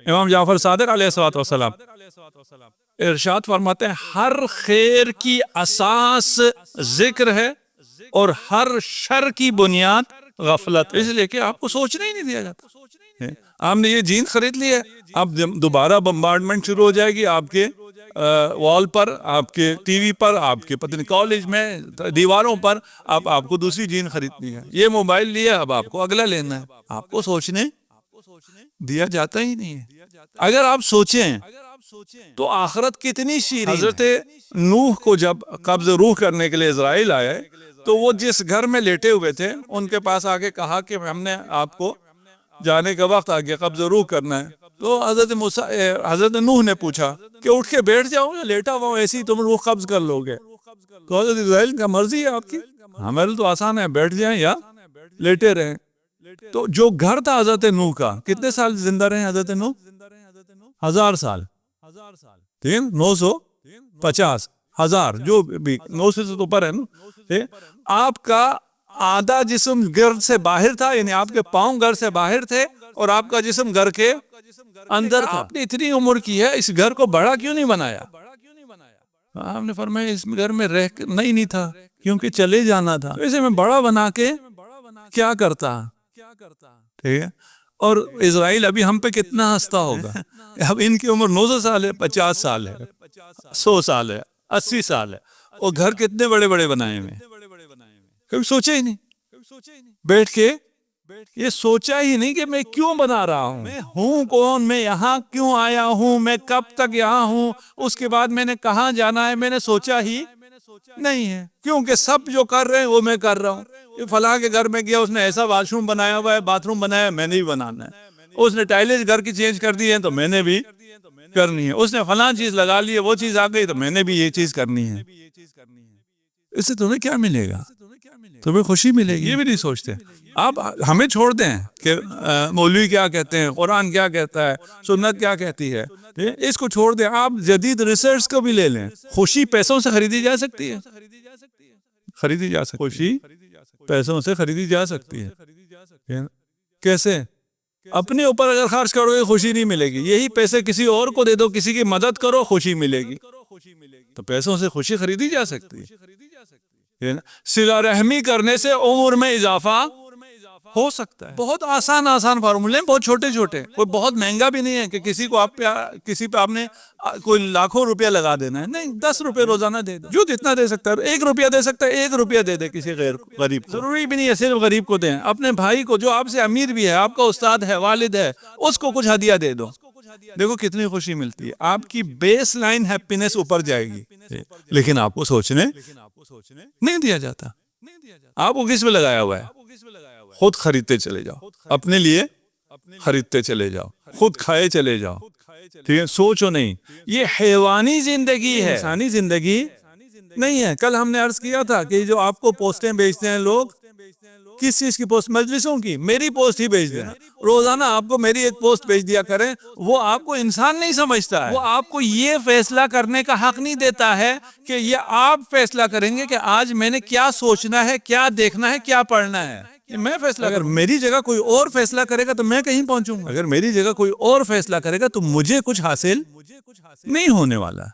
امام جعفر صادق علیہ الصلوۃ والسلام ارشاد فرماتے ہیں ہر خیر کی اساس ذکر ہے اور ہر شر کی بنیاد غفلت، اس لیے کہ آپ کو سوچنا ہی نہیں دیا جاتا۔ آپ نے یہ جین خرید لی ہے، اب دوبارہ بمبارڈمنٹ شروع ہو جائے گی آپ کے وال پر، آپ کے ٹی وی پر، آپ کے پتہ نہیں کالج میں دیواروں پر، اب آپ کو دوسری جین خریدنی ہے۔ یہ موبائل لیا، اب آپ کو اگلا لینا ہے۔ آپ کو سوچنے دیا جاتا ہی نہیں ہے۔ اگر آپ سوچیں تو آخرت کتنی شیرین۔ حضرت نوح کو جب قبض روح کرنے کے لیے عزرائیل آئے تو وہ جس گھر میں لیٹے ہوئے تھے ان کے پاس آ کے کہا کہ ہم نے آپ کو جانے کا وقت آ گیا، قبض روح کرنا ہے۔ تو حضرت نوح نے پوچھا کہ اٹھ کے بیٹھ جاؤ یا لیٹا ہوا ایسے ہی تم روح قبض کر لو گے؟ تو حضرت عزرائیل کا مرضی ہے آپ کی، ہمارے تو آسان ہے، بیٹھ جائیں یا لیٹے رہیں۔ تو جو گھر تھا حضرت نوح کا، کتنے سال زندہ رہے حضرت نوح؟ 1000 سال، 950 1000 جو بھی 900 سے تو اوپر ہے نا۔ آپ کا آدھا جسم گھر سے باہر تھا، یعنی آپ کے پاؤں گھر سے باہر تھے اور آپ کا جسم گھر کے اندر تھا۔ آپ نے اتنی عمر کی ہے، اس گھر کو بڑا کیوں نہیں بنایا؟ آپ نے فرمایا اس گھر میں رہ نہیں تھا کیونکہ چلے جانا تھا، اسے میں بڑا بنا کے کیا کرتا؟ ٹھیک ہے۔ اور اسرائیل ابھی ہم پہ کتنا ہنستا ہوگا، اب ان کی عمر 900 سال ہے، 50 سال ہے، 100 سال ہے، 80 سال ہے، اور گھر کتنے بڑے بڑے بنائے ہوئے، کبھی سوچے ہی نہیں۔ بیٹھ کے یہ سوچا ہی نہیں کہ میں کیوں بنا رہا ہوں، میں ہوں کون، میں یہاں کیوں آیا ہوں، میں کب تک یہاں ہوں، اس کے بعد میں نے کہاں جانا ہے، میں نے سوچا ہی نہیں ہے، کیونکہ سب جو کر رہے ہیں وہ میں کر رہا ہوں۔ یہ فلاں کے گھر میں گیا، اس نے ایسا واش روم بنایا ہوا ہے، باتھ روم بنایا ہے، میں نے بھی بنانا ہے۔ اس نے ٹائلز گھر کی چینج کر دی ہے تو میں نے بھی کرنی ہے۔ اس نے فلاں چیز لگا لی ہے، وہ چیز آ گئی تو میں نے بھی یہ چیز کرنی ہے۔ اس سے تمہیں کیا ملے گا؟ تمہیں خوشی ملے گی، یہ بھی نہیں سوچتے۔ آپ ہمیں چھوڑ دیں کہ مولوی کیا کہتے ہیں، قرآن کیا کہتا ہے، سنت کیا کہتی ہے، اس کو چھوڑ دیں۔ آپ جدید ریسرچ کو بھی لے لیں، خوشی پیسوں سے خریدی جا سکتی ہے، خریدی جا سکتی ہے، خوشی پیسوں سے خریدی جا سکتی ہے۔ کیسے؟ اپنے اوپر اگر خرچ کرو گے خوشی نہیں ملے گی، یہی پیسے کسی اور کو دے دو، کسی کی مدد کرو، خوشی ملے گی۔ تو پیسوں سے خوشی خریدی جا سکتی ہے۔ صلہ رحمی کرنے سے عمر میں اضافہ ہو سکتا ہے۔ بہت آسان فارمولے ہیں، بہت چھوٹے چھوٹے، کوئی بہت مہنگا بھی نہیں ہے کہ کسی پہ آپ نے کوئی لاکھوں روپیہ لگا دینا ہے، نہیں، 10 روپے روزانہ دے دو، جو جتنا دے سکتا ہے۔ 1 روپیہ دے سکتا ہے، 1 روپیہ دے دے کسی غریب کو، ضروری بھی نہیں ہے صرف غریب کو دیں، اپنے بھائی کو جو آپ سے امیر بھی ہے، آپ کا استاد ہے، والد ہے، اس کو کچھ ہدیہ دے دو، دیکھو کتنی خوشی ملتی ہے، آپ کی بیس لائن ہیپینس اوپر جائے گی۔ لیکن آپ کو سوچنے نہیں دیا جاتا۔ آپ کو کس میں لگایا ہوا ہے؟ خود خریدتے چلے جاؤ، اپنے لیے خریدتے چلے جاؤ، خود کھائے چلے جاؤ، ٹھیک ہے، سوچو نہیں۔ یہ حیوانی زندگی ہے، انسانی زندگی نہیں ہے۔ کل ہم نے عرض کیا تھا کہ جو آپ کو پوسٹیں بھیجتے ہیں لوگ، کس چیز کی پوسٹ؟ مجلسوں کی، میری پوسٹ ہی بھیج دیں، روزانہ آپ کو میری ایک پوسٹ بھیج دیا کریں۔ وہ آپ کو انسان نہیں سمجھتا ہے، وہ آپ کو یہ فیصلہ کرنے کا حق نہیں دیتا ہے کہ یہ آپ فیصلہ کریں گے کہ آج میں نے کیا سوچنا ہے، کیا دیکھنا ہے، کیا پڑھنا ہے، میں فیصلہ۔ اگر میری جگہ کوئی اور فیصلہ کرے گا تو میں کہیں پہنچوں گا، اگر میری جگہ کوئی اور فیصلہ کرے گا تو مجھے کچھ حاصل نہیں ہونے والا۔